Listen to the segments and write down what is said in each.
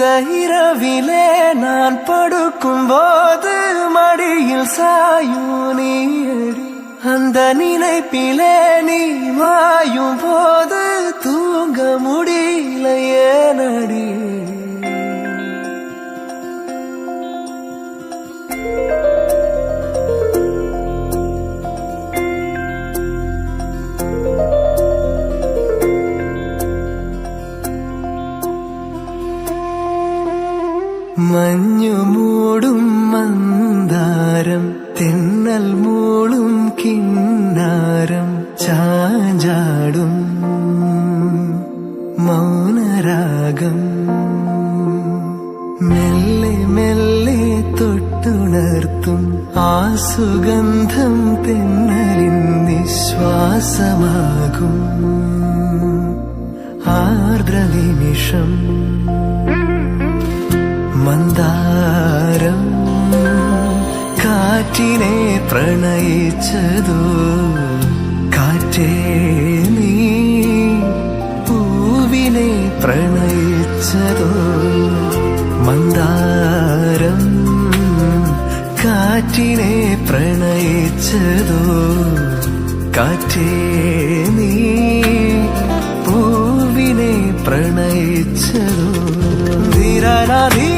அந்த இரவிலே நான் படுக்கும் போது மடியில் சாயும் நீடி, அந்த நினைப்பிலே நீ மாயும் போது தூங்க முடியல ஏனடி. മഞ്ഞു മൂടും മന്ദാരം, തെന്നൽ മൂളും കിന്നാരം, ചാഞ്ചാടും മൗനരാഗം, മെല്ലെ മെല്ലെ തൊട്ടുണർത്തും ആ സുഗന്ധം തെന്നലിൻ നിശ്വാസമാകും ആർദ്രനിമിഷം. മന്ദാരം കാറ്റിനെ പ്രണയിച്ചതോ, കാറ്റേ നീ പൂവിനെ പ്രണയിച്ചതോ. മന്ദാരം കാറ്റിനെ പ്രണയിച്ചതോ, കാറ്റേ നീ പൂവിനെ പ്രണയിച്ചതോ. ധീരനാധീ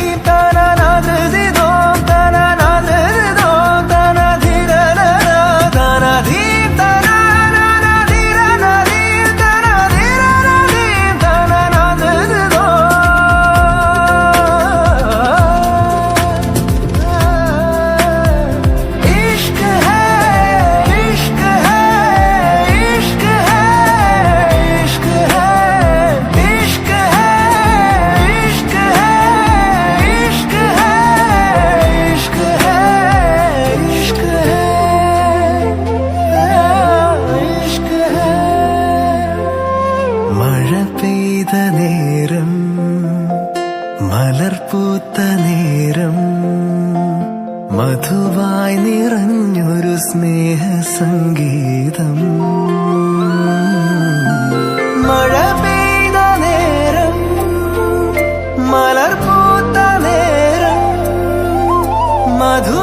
പെയ്ത നേരം, മലർപൂത്ത നേരം, മധുവായി നിറഞ്ഞൊരു സ്നേഹസംഗീതം. മഴ പെയ്ത നേരം, മലർപൂത്ത നേരം, മധു